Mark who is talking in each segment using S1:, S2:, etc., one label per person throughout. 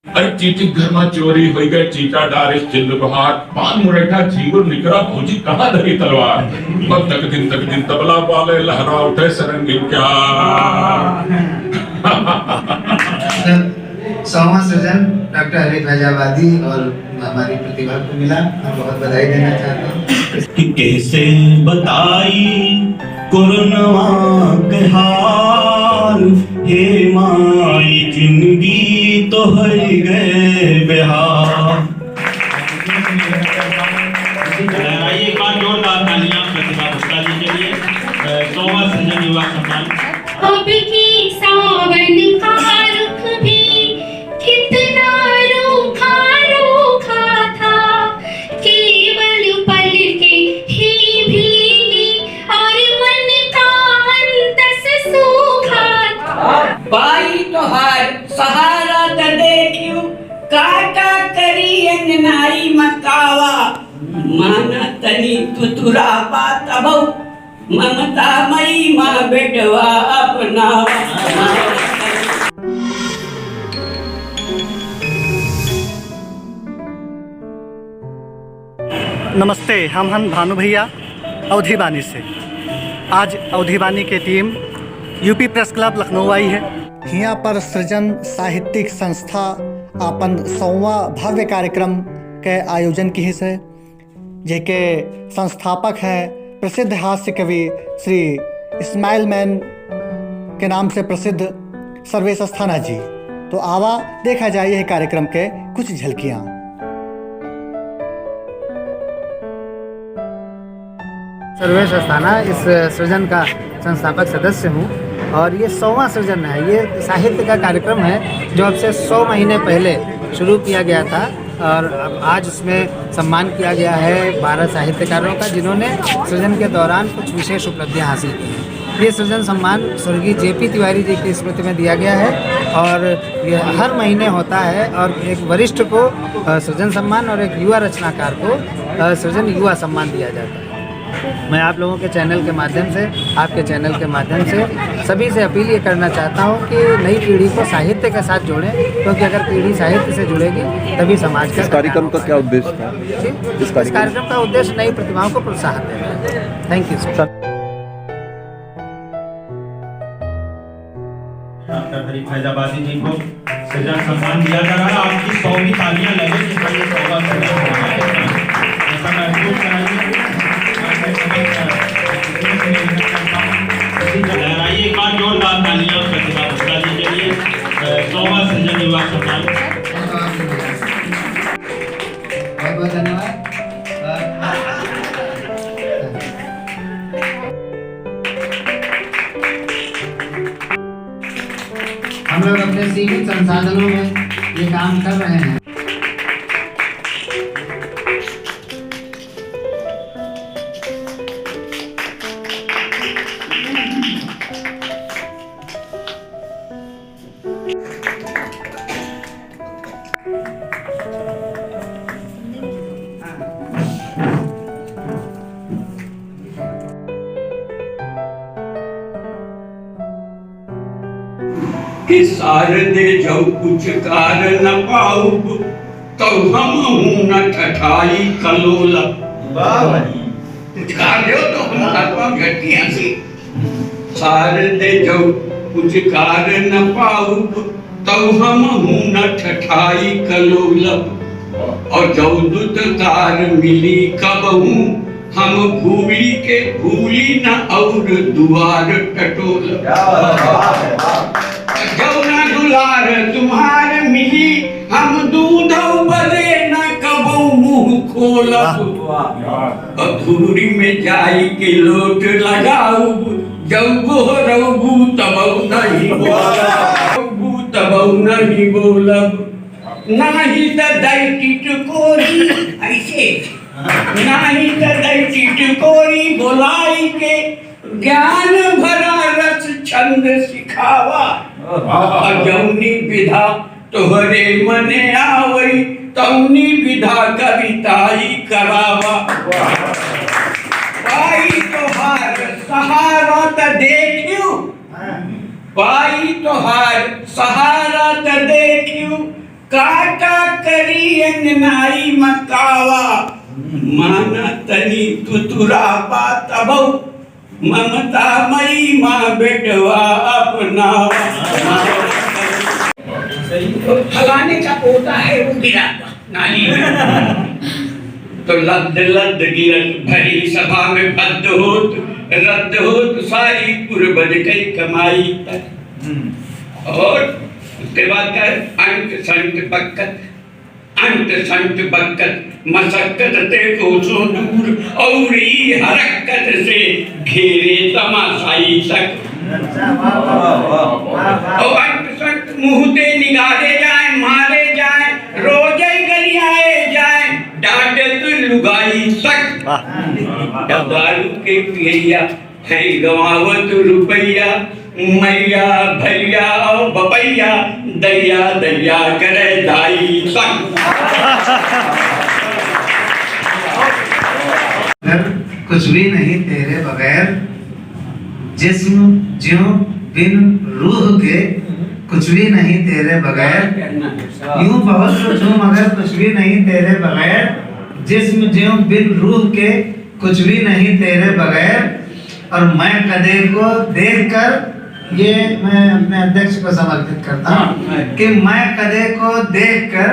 S1: अरे चीची घर में चोरी हो गए, चीचा डारिस चिल्ल बहार, पान मुरैठा झींगुर निकरा भौजी कहाँ धरी तलवार। और तक दिन तबला वाले लहरा उठे सरंगिन क्या।
S2: सौवा सृजन डॉक्टर हरीश फैजाबादी और हमारी प्रतिभा को मिला, मैं बहुत बधाई देना चाहता हूँ।
S3: कि कैसे बताई कोरोनवा के हाल, हे माई जिंदगी तो हर गए बेहाल।
S4: आइए एक बार जोरदार तालियां प्रतिभा गुप्ता जी के लिए। 100वां सृजन युवा सम्मान।
S5: अब की सावन का रुख भी कितना रूखा रूखा था, केवल पल के ही भीगी और मन का अंतस सूखा था।
S6: बाई तोहार सहारा त देखियो, काका करी अंगनाई मकावा, माना तनी तुतुरा बात अबौ, ममता मई माँ बेटवा अपनावा।
S7: नमस्ते, हम हैं भानु भैया अवधी बानी से। आज अवधी बानी की team UP press club Lucknow आई है। यहाँ पर सृजन साहित्यिक संस्था अपन 100वां भव्य कार्यक्रम के आयोजन की है, जेके संस्थापक हैं प्रसिद्ध हास्य कवि श्री इस्माइल मैन के नाम से प्रसिद्ध सर्वेश अस्थाना जी। तो आवा देखा जाए यह कार्यक्रम के कुछ झलकियाँ।
S2: सर्वेश अस्थाना इस सृजन का संस्थापक सदस्य हूँ और ये 100वां सृजन है। ये साहित्य का कार्यक्रम है जो अब से 100 महीने पहले शुरू किया गया था और अब आज उसमें सम्मान किया गया है 12 साहित्यकारों का, जिन्होंने सृजन के दौरान कुछ विशेष उपलब्धियां हासिल की हैं। ये सृजन सम्मान स्वर्गीय जेपी तिवारी जी की स्मृति में दिया गया है और ये हर महीने होता है और एक वरिष्ठ को सृजन सम्मान और एक युवा रचनाकार को सृजन युवा सम्मान दिया जाता है। मैं आप लोगों के चैनल के माध्यम से, आपके चैनल के माध्यम से सभी से अपील ये करना चाहता हूँ कि नई पीढ़ी को साहित्य के साथ जोड़ें, क्योंकि अगर पीढ़ी साहित्य से जुड़ेगी तभी समाज का।
S8: इस कार्यक्रम का क्या उद्देश्य था?
S2: इस कार्यक्रम का उद्देश्य नई प्रतिभाओं को प्रोत्साहन देना है। Thank you sir.
S4: Doctor Harish Faizabadi ji को सृजन सम्मान दिया जा रहा है। आपकी 100वीं तालियां लगे जिस पर ये 100वां सृजन सम्मान है। ऐसा महसूस कराइए। आइए एक बार जोरदार तालियां प्रतिभा गुप्ता जी के लिए। 100वां सृजन युवा सम्मान।
S2: बहुत बहुत धन्यवाद। हम लोग अपने सीमित संसाधनों में ये काम कर रहे हैं।
S6: कि शारदे जब कुछ कार न पाऊ, तो हम न ठठाई कलोल। कुछ कार दो तो हम आत्मा घटी हंसी। शारदे जब कुछ कार न पाऊ, तो हम न ठठाई कलोल। और जब दुत कार मिली कबहू, हम भूली के भूली न और दुआर टटोल। जौना दुलार तुम्हार मिली, हम दूध बदे न कबो मुँह खोलब। अधूरी में जाई के लोट लगाऊ, जब गोहरबू तब नहीं बोलब। तब नहीं बोलब। नाही त दई टिटकोरी ऐसे, नाही त दई टिटकोरी बोलाई के, ज्ञान भरा रस छंद सिखावा। जौनी विधा तोहरे मने आवई, तौनी विधा कविताई करावा। पाई तोहार सहारा त देखियो, पाई तोहार सहारा त देखियो, काका करी अंगनाई मकावा माना तनी तुतुरा बात अबौ ममता मई माँ बेटवा अपनावा फलाने का पोता है वो गिरा नाली में तो लद लद गिरत भरी सभा में बद्ध होत रद्द होत सारी कुर्बन कई कमाई तक और उसके बाद का अंत संत बक्कत मशक्कत ते कोसों दूर और ही हरकत से घेरे तमाशाई तक और अंत संत मुहते निगारे जाए मारे जाए रोजे गरियाए जाए डांटत लुगाई तक दारू के पियैया है गवावत रुपैया मैया भैया और बपैया दैया दैया करे दाई तक
S2: कुछ भी नहीं तेरे बगैर जिस्म ज्यों बिन रूह के कुछ भी नहीं तेरे बगैर यूं बहुत कुछ हूँ मगर कुछ भी नहीं तेरे बगैर जिस्म ज्यों बिन रूह के कुछ भी नहीं तेरे बगैर। और मैं कदे को देखकर ये मैं अपने अध्यक्ष को समर्पित करता हूँ कि मैं कदे को देखकर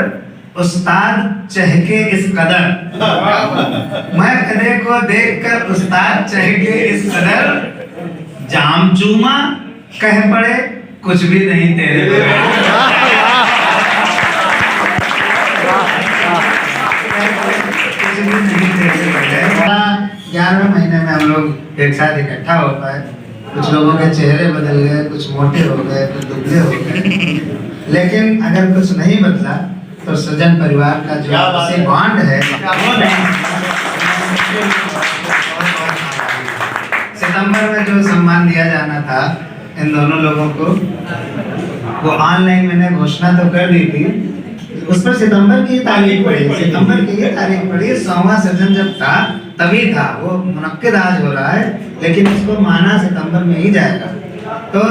S2: उस्ताद चहके इस कदर मैं कदे को देखकर उस्ताद चहके इस कदर जाम चूमा कह पड़े कुछ भी नहीं तेरे कुछ भी नहीं तेरे बगैर। 11वें महीने में हम लोग एक साथ इकट्ठा हो पाए। कुछ लोगों के चेहरे बदल गए, कुछ मोटे हो गए, कुछ दुबले हो गए, लेकिन अगर कुछ नहीं बदला तो सृजन परिवार का जो आपसी बॉन्ड है वो नहीं। सितंबर में जो सम्मान दिया जाना था इन दोनों लोगों को वो ऑनलाइन मैंने घोषणा तो कर दी थी, उस पर सितंबर की तारीख पड़ी, सितंबर की ये तारीख पड़ी। 100वां सृजन जब था तभी था, वो मुनक्किद आज हो रहा है लेकिन इसको माना सितंबर में ही जाएगा। तो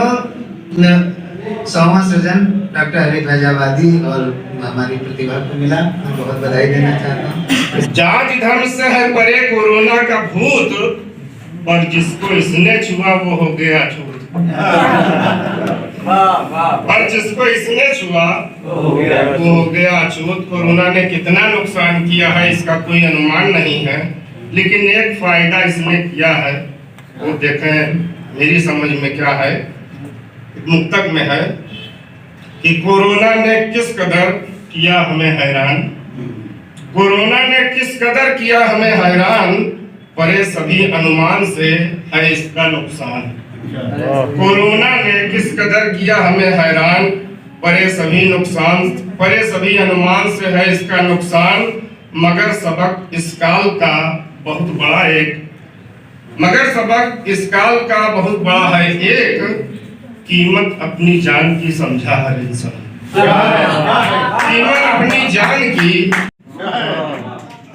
S2: 100वां सृजन डॉक्टर हरीश फैजाबादी और हमारी प्रतिभा को मिला, मैं बहुत बधाई देना चाहता हूँ।
S8: जाति धर्म से है परे कोरोना का भूत, और जिसको इसने छुआ वो हो गया छूत। और जिसको इसने छुआ वो हो गया छूत। कोरोना ने कितना नुकसान किया है इसका कोई अनुमान नहीं है, लेकिन एक फायदा इसने किया है वो देखें मेरी समझ में क्या है, मुक्तक में है कि कोरोना ने किस कदर किया हमें हैरान, कोरोना ने किस कदर किया हमें हैरान, परे सभी अनुमान से है इसका नुकसान। कोरोना ने किस कदर किया हमें हैरान, परे सभी अनुमान से है इसका नुकसान। मगर सबक इस काल का बहुत बड़ा है एक, कीमत अपनी जान की समझा हर इंसान, कीमत अपनी जान की।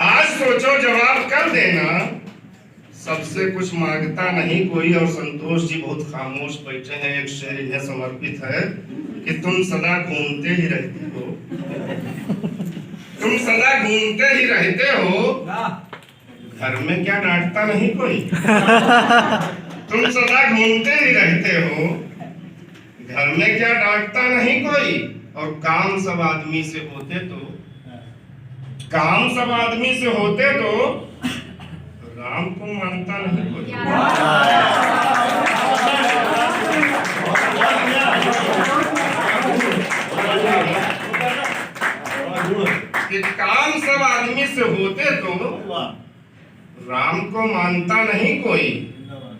S8: आज सोचो जवाब कर देना, सबसे कुछ मांगता नहीं कोई। और संतोष जी बहुत खामोश बैठे हैं, एक शेर इन्हें समर्पित है कि तुम सदा घूमते ही रहते हो, तुम सदा घूमते ही रहते हो, घर में क्या डांटता नहीं कोई। तुम सदा घूमते ही रहते हो, घर में क्या डांटता नहीं कोई। और काम सब आदमी से होते तो राम को मानता नहीं कोई। कि काम सब आदमी से होते तो राम को मानता नहीं कोई।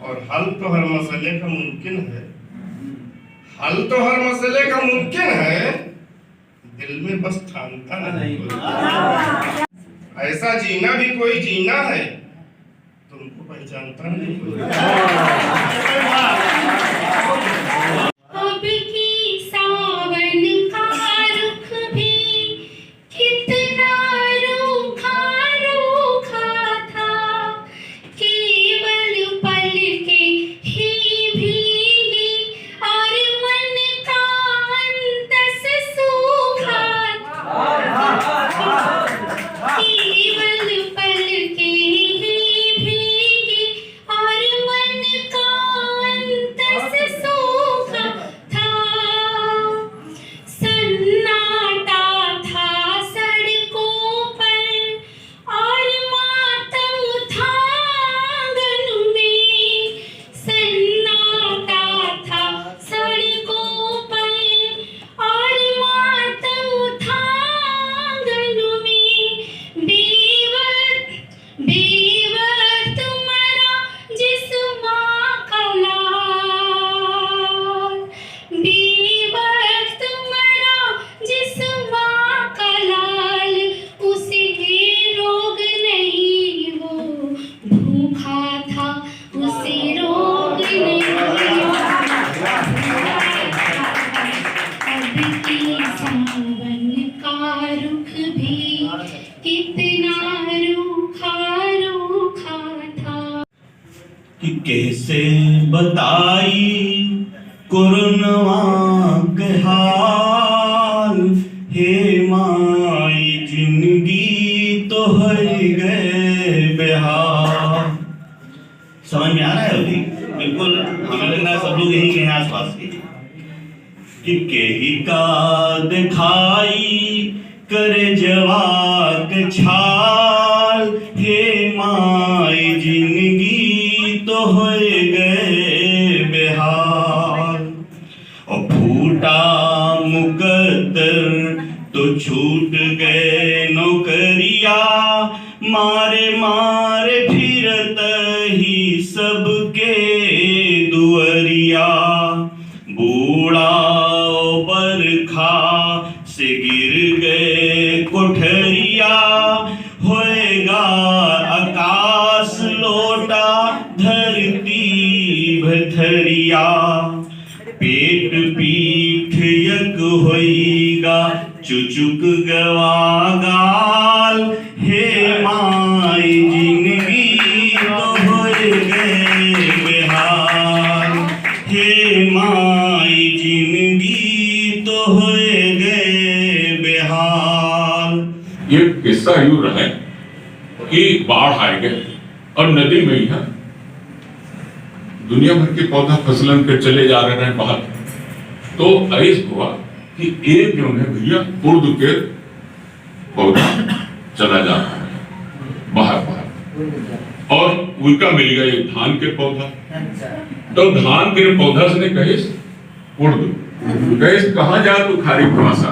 S8: और हल तो हर मसले का मुमकिन है, दिल में बस ठानता नहीं कोई। ऐसा जीना भी कोई जीना है, तुमको पहचानता नहीं कोई।
S5: अब की सावन का रुख भी कितना रूखा था, केवल पल के ही भीगी और मन का अंतस सूखा था। रुख भी कितना रूखा रूखा था।
S3: कि कैसे बताई कोरोनवा के हाल, हे माई जिंदगी तो हो गए बेहाल। समझ में आ रहा है अभी? बिल्कुल हमें लग रहा है सब लोग यही के हैं आसपास के। कि केही का दिखाई करे जवाक छाल, हे माई जिंदगी तो हो गए बेहाल। और फूटा मुकद्दर तो छूट गए नौकरिया, मारे मारे फिरत ही सबके दुअरिया। बूढ़ा बरखा से गिर गए कोठरिया, होएगा आकाश लोटा धरती भथरिया। पेट पीठ यक होइगा चुचुक गवागाल, हे माई जिंदगी तो हो गए बेहाल, हे माई जिंदगी तो हो गए बेहाल।
S1: ये किस्सा यूं रहा कि बाढ़ आए गए और नदी में ही है दुनिया भर के पौधा फसलन के चले जा रहे हैं बाहर। तो ऐसा हुआ कि एक जो है भैया उर्दू के पौधा चला जा रहा है बाहर और उनका मिल गया एक धान के पौधा। तो धान के पौधा से ने कहे उर्दू कहे कहाँ जा तू खारी भाषा।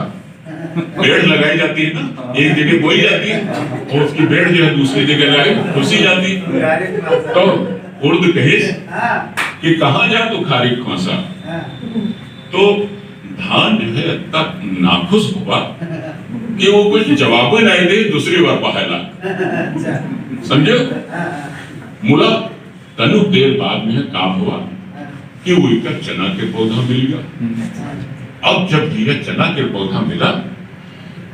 S1: पेड़ लगाई जाती है ना, एक जगह बोई जाती है और उसकी पेड़ जो है दूसरी जगह लगाई खुशी जाती है। तो उर्दू कहे कि कहाँ जा तू खारी खोसा। तो धान जो है तक नाखुश हुआ कि वो कुछ जवाब नहीं दे, दूसरी बार पहला समझो। मुला तनु देर बाद में काम हुआ कि वो एक चना के पौधा मिल गया। अब जब ये चना के पौधा मिला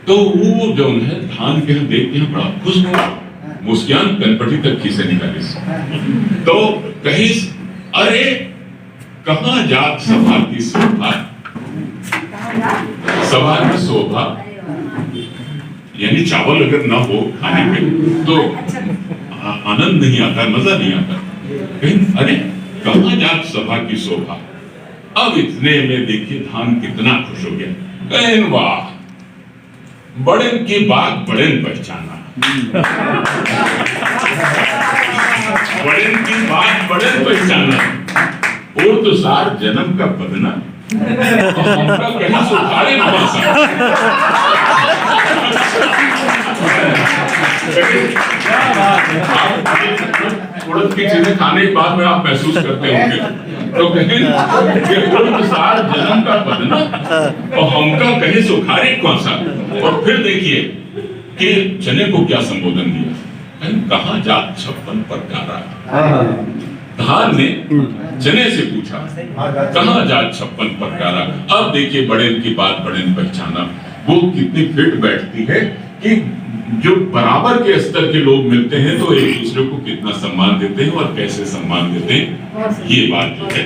S1: तो वो जो है धान के देख के बड़ा खुश हुआ, मुस्कान कनपटी तक खींचे निकाली। तो कहीं अरे कहाँ जात सभा की शोभा, सभा की शोभा यानी चावल अगर ना हो खाने पे तो आनंद नहीं आता, मजा नहीं आता। कहीं अरे कहाँ जात सभा की शोभा। अब इतने में देखिए धान कितना खुश हो गया। कहीं वाह बड़न की बात बड़न पहचाना, बड़न की बात बड़न पहचाना। और तो सार जन्म का बदना हमका कहीं सुखारे भाषा। उड़द की चीजें खाने के बाद में आप महसूस करते होंगे तो कहीं उड़द सार जन्म का बदना और हमका कहीं सुखारे कौन सा। और फिर देखिए कि चने को क्या संबोधन दिया, कहाँ जात 56 प्रकारा। धान ने चने से पूछा कहाँ जात 56 प्रकारा। अब देखिए बड़े की बात बड़े पहचाना वो कितनी फिट बैठती है कि जो बराबर के स्तर के लोग मिलते हैं तो एक दूसरे को कितना सम्मान देते हैं और कैसे सम्मान देते हैं, ये बात जो है।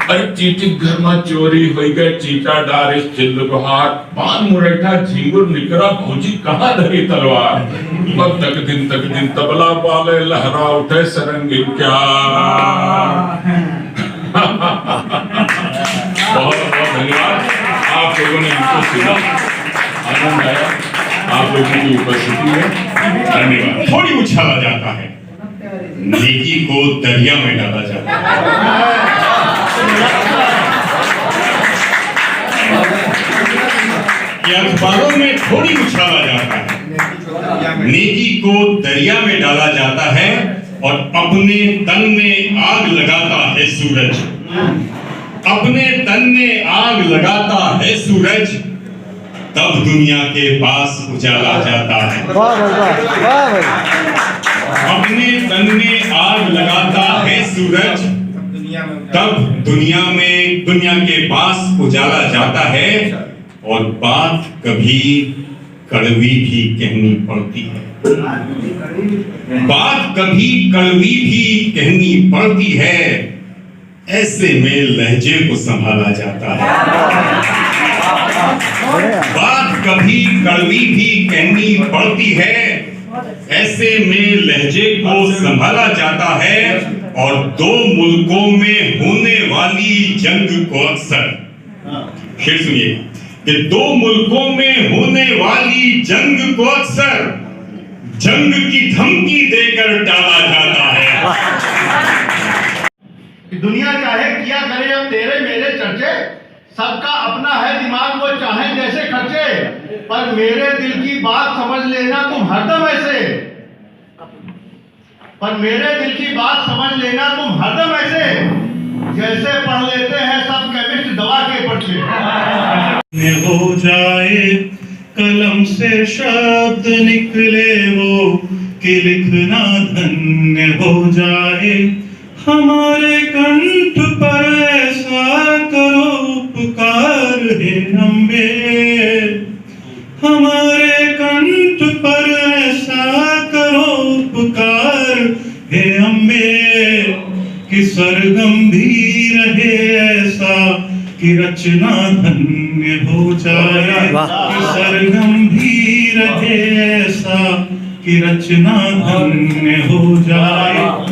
S1: अरे चीटी घर में चोरी हो गए, चीटा डारे चिल्ल बहार, पान मुरैठा झींगुर निकरा भौजी कहाँ धरी तलवार। अब तक दिन तबला पाले लहरा उठे सरंगी क्या। बहुत बहुत धन्यवाद आप लोगों ने इनको सुना, आनंद आया, आप लोगों की उपस्थिति है, धन्यवाद।
S8: थोड़ी उछाला जाता है, नेकी को दरिया में डाला जाता है। अखबारों में थोड़ी उछाला जाता है, नेकी को दरिया में डाला जाता है और अपने तन में आग लगाता है सूरज। अपने तन में आग लगाता है सूरज, तब दुनिया के पास उजाला जाता है। अपने तन में आग लगाता है सूरज, तब दुनिया के पास उजाला जाता है।
S9: और बात कभी कड़वी भी कहनी पड़ती है। बात कभी कड़वी भी कहनी पड़ती है, ऐसे में लहजे को संभाला जाता है। बात कभी कड़वी भी कहनी पड़ती है, ऐसे में लहजे को संभाला जाता है। और दो मुल्कों में होने वाली जंग को अक्सर, फिर सुनिए, कि दो मुल्कों में होने वाली जंग को अक्सर जंग की धमकी देकर टाला जाता है।
S10: दुनिया चाहे किया करे अब तेरे मेरे चर्चे, सबका अपना है दिमाग, वो चाहे जैसे खर्चे, पर मेरे दिल की बात समझ लेना तुम हरदम ऐसे, पर मेरे दिल की बात समझ लेना तुम हरदम ऐसे, जैसे पढ़ लेते हैं सब केमिस्ट दवा के पर्चे।
S3: हो जाए कलम से शब्द निकले वो कि लिखना धन्य हो जाए। हमारे कंठ पर ऐसा करो उपकार हे अम्बे, हमारे कंठ पर ऐसा करो उपकार हे अम्बे, कि सरगम भी रहे ऐसा कि रचना धन्य हो जाए। कि सरगम भी रहे ऐसा कि रचना धन्य हो जाए।